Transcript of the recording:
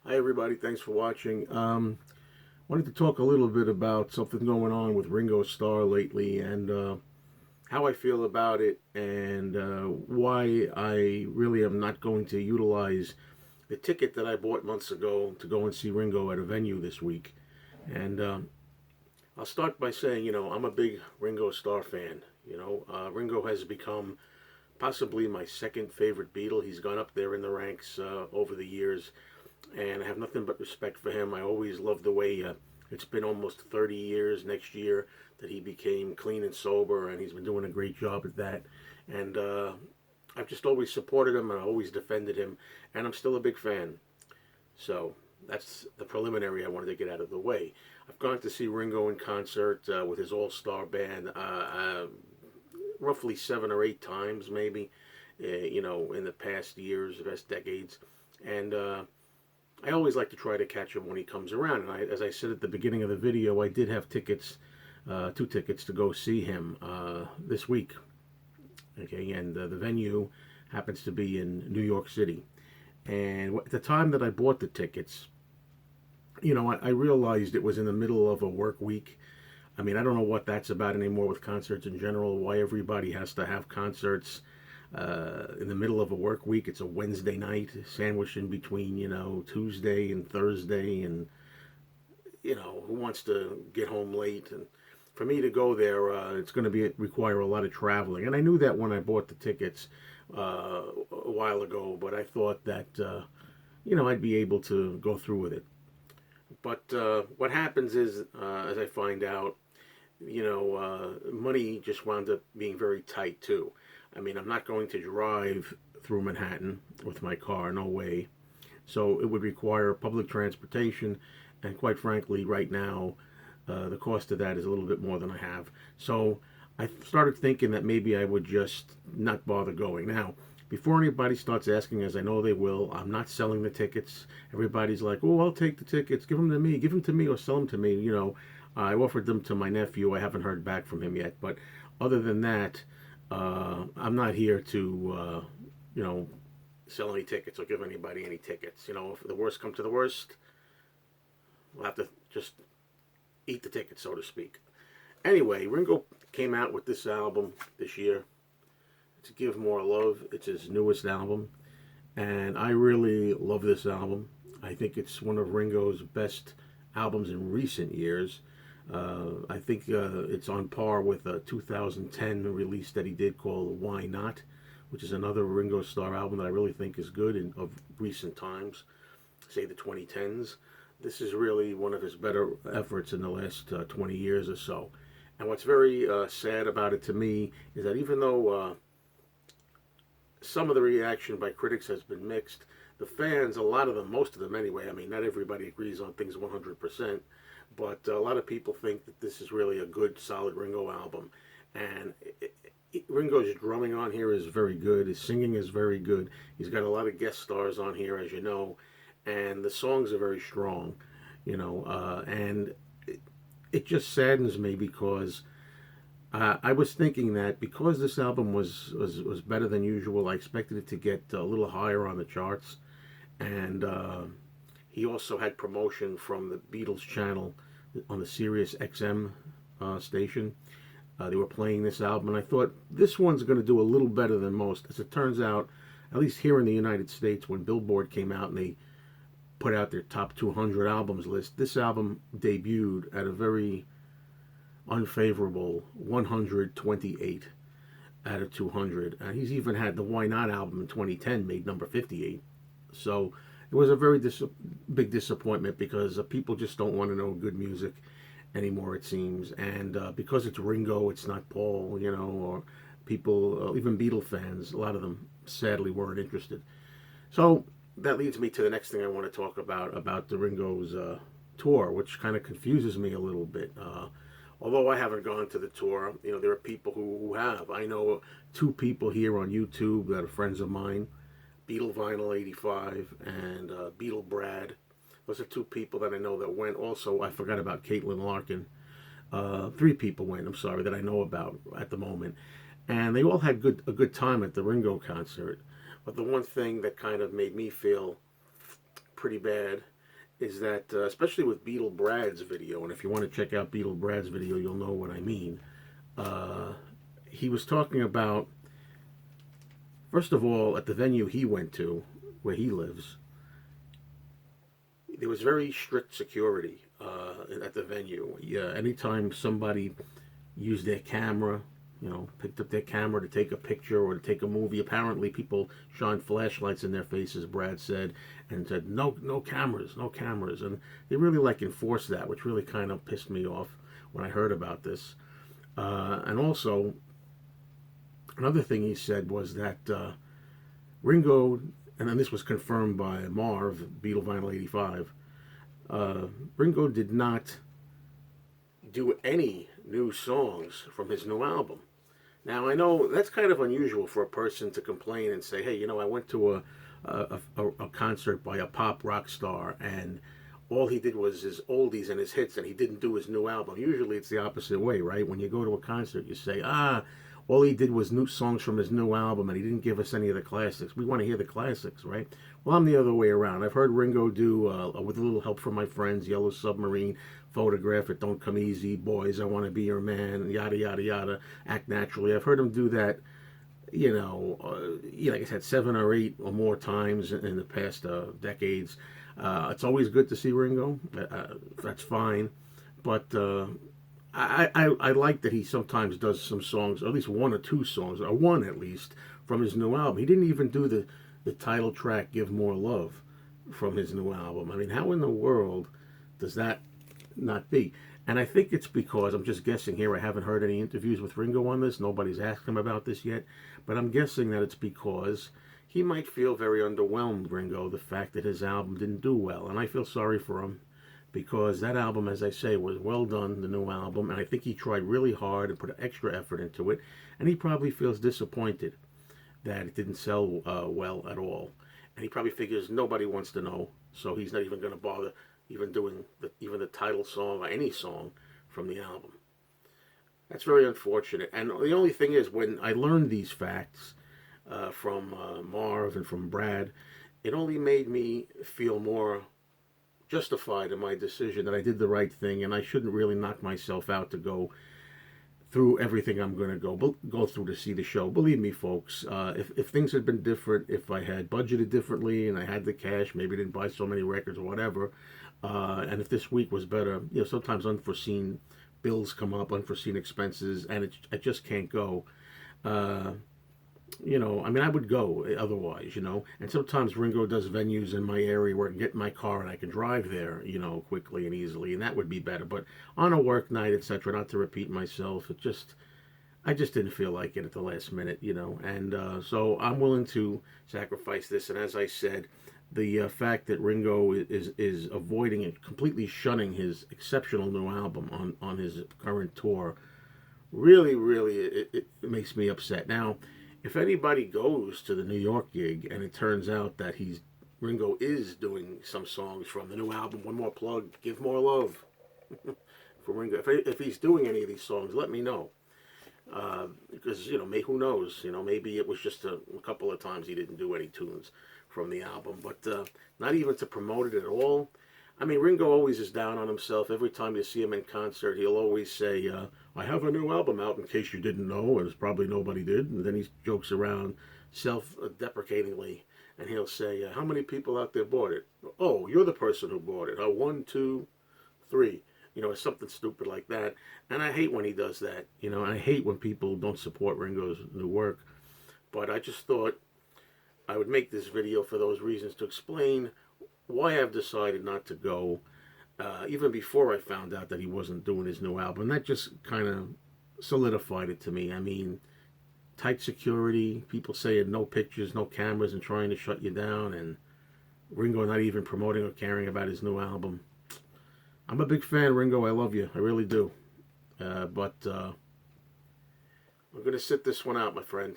Hi everybody, thanks for watching. Wanted to talk a little bit about something going on with Ringo Starr lately and how I feel about it and why I really am not going to utilize the ticket that I bought months ago to go and see Ringo at a venue this week. And I'll start by saying, I'm a big Ringo Starr fan. Ringo has become possibly my second favorite Beatle. He's gone up there in the ranks over the years, and I have nothing but respect for him. I always loved the way it's been almost 30 years next year that he became clean and sober, and he's been doing a great job at that. And I've just always supported him, and I always defended him, and I'm still a big fan. So that's the preliminary I wanted to get out of the way. I've gone to see Ringo in concert with his All Starr Band roughly 7 or 8 times, maybe, in the past years, past decades. And I always like to try to catch him when he comes around. And as I said at the beginning of the video, I did have tickets, 2 tickets to go see him this week. Okay, and the venue happens to be in New York City. And at the time that I bought the tickets, I realized it was in the middle of a work week. I mean, I don't know what that's about anymore with concerts in general, why everybody has to have concerts in the middle of a work week. It's a Wednesday night sandwiched in between, Tuesday and Thursday. And, who wants to get home late? And for me to go there, it's going to require a lot of traveling. And I knew that when I bought the tickets a while ago, but I thought that, I'd be able to go through with it. But what happens is, as I find out, money just wound up being very tight too. I mean, I'm not going to drive through Manhattan with my car, no way. So it would require public transportation, and quite frankly, right now, the cost of that is a little bit more than I have. So I started thinking that maybe I would just not bother going. Now, before anybody starts asking, as I know they will, I'm not selling the tickets. Everybody's like, oh, I'll take the tickets, give them to me or sell them to me. I offered them to my nephew. I haven't heard back from him yet. But other than that, I'm not here to, sell any tickets or give anybody any tickets. If the worst come to the worst, we'll have to just eat the ticket, so to speak. Anyway, Ringo came out with this album this year. To Give More Love. It's his newest album, and I really love this album. I think it's one of Ringo's best albums in recent years. I think it's on par with a 2010 release that he did called Why Not, which is another Ringo Starr album that I really think is good of recent times, say the 2010s. This is really one of his better efforts in the last 20 years or so. And what's very sad about it to me is that even though some of the reaction by critics has been mixed, the fans, a lot of them, most of them anyway, I mean, not everybody agrees on things 100%, but a lot of people think that this is really a good, solid Ringo album. And Ringo's drumming on here is very good. His singing is very good. He's got a lot of guest stars on here, as you know, and the songs are very strong, and it just saddens me because I was thinking that because this album was better than usual, I expected it to get a little higher on the charts. And he also had promotion from the Beatles channel on the Sirius XM station. They were playing this album, and I thought this one's going to do a little better than most. As it turns out, at least here in the United States, when Billboard came out and they put out their top 200 albums list, this album debuted at a very unfavorable 128 out of 200. He's even had the Why Not album in 2010 made number 58. So it was a very big disappointment because people just don't want to know good music anymore, it seems. And because it's Ringo, it's not Paul, or people, even Beatle fans, a lot of them sadly weren't interested. So that leads me to the next thing I want to talk about the Ringo's tour, which kind of confuses me a little bit. Although I haven't gone to the tour, there are people who have. I know 2 people here on YouTube that are friends of mine, Beatle Vinyl 85 and Beatle Brad. Those are 2 people that I know that went. Also, I forgot about Caitlin Larkin. 3 people went, I'm sorry, that I know about at the moment. And they all had a good time at the Ringo concert. But the one thing that kind of made me feel pretty bad is that, especially with Beatle Brad's video, and if you want to check out Beatle Brad's video, you'll know what I mean. Uh, he was talking about, first of all, at the venue he went to, where he lives, there was very strict security at the venue. Yeah, anytime somebody used their camera, picked up their camera to take a picture or to take a movie. Apparently, people shined flashlights in their faces, Brad said, and said, no, no cameras, no cameras. And they really enforced that, which really kind of pissed me off when I heard about this. And also, another thing he said was that Ringo, and then this was confirmed by Marv, Beatle Vinyl 85, Ringo did not do any new songs from his new album. Now, I know that's kind of unusual for a person to complain and say, hey, I went to a concert by a pop rock star and all he did was his oldies and his hits and he didn't do his new album. Usually it's the opposite way, right? When you go to a concert, you say, all he did was new songs from his new album and he didn't give us any of the classics. We want to hear the classics, right? Well, I'm the other way around. I've heard Ringo do, with a little help from my friends, Yellow Submarine, Photograph It, Don't Come Easy, Boys, I Want to Be Your Man, yada, yada, yada, Act Naturally. I've heard him do that, like I said, 7 or 8 or more times in the past decades. It's always good to see Ringo. That's fine. But I like that he sometimes does some songs, or at least 1 or 2 songs, or 1 at least, from his new album. He didn't even do the title track, Give More Love, from his new album. I mean, how in the world does that not be? And I think it's because, I'm just guessing here, I haven't heard any interviews with Ringo on this, nobody's asked him about this yet, but I'm guessing that it's because he might feel very underwhelmed, Ringo, the fact that his album didn't do well. And I feel sorry for him because that album, as I say, was well done, the new album, and I think he tried really hard and put extra effort into it, and he probably feels disappointed that it didn't sell well at all. And he probably figures nobody wants to know, so he's not even going to bother even doing even the title song or any song from the album. That's very unfortunate. And the only thing is, when I learned these facts from Marv and from Brad, it only made me feel more justified in my decision that I did the right thing and I shouldn't really knock myself out to go through everything I'm going to go through to see the show. Believe me, folks, if things had been different, if I had budgeted differently and I had the cash, maybe didn't buy so many records or whatever, and if this week was better, sometimes unforeseen bills come up, unforeseen expenses, and I just can't go. I would go otherwise, and sometimes Ringo does venues in my area where I can get in my car and I can drive there, quickly and easily, and that would be better. But on a work night, etc., not to repeat myself, I just didn't feel like it at the last minute, and so I'm willing to sacrifice this. And as I said, the fact that Ringo is avoiding and completely shunning his exceptional new album on his current tour really, really, it makes me upset. Now, if anybody goes to the New York gig and it turns out that Ringo is doing some songs from the new album, one more plug, Give More Love for Ringo. If he's doing any of these songs, let me know. Because, who knows, maybe it was just a couple of times he didn't do any tunes from the album, but not even to promote it at all. I mean, Ringo always is down on himself. Every time you see him in concert, he'll always say, I have a new album out in case you didn't know, and it's probably nobody did. And then he jokes around self-deprecatingly, and he'll say, how many people out there bought it? Oh, you're the person who bought it. 1, 2, 3. Something stupid like that. And I hate when he does that, and I hate when people don't support Ringo's new work. But I just thought I would make this video for those reasons, to explain why I've decided not to go, even before I found out that he wasn't doing his new album. That just kind of solidified it to me. I mean, tight security, people saying no pictures, no cameras, and trying to shut you down, and Ringo not even promoting or caring about his new album. I'm a big fan, Ringo. I love you. I really do. But I'm going to sit this one out, my friend.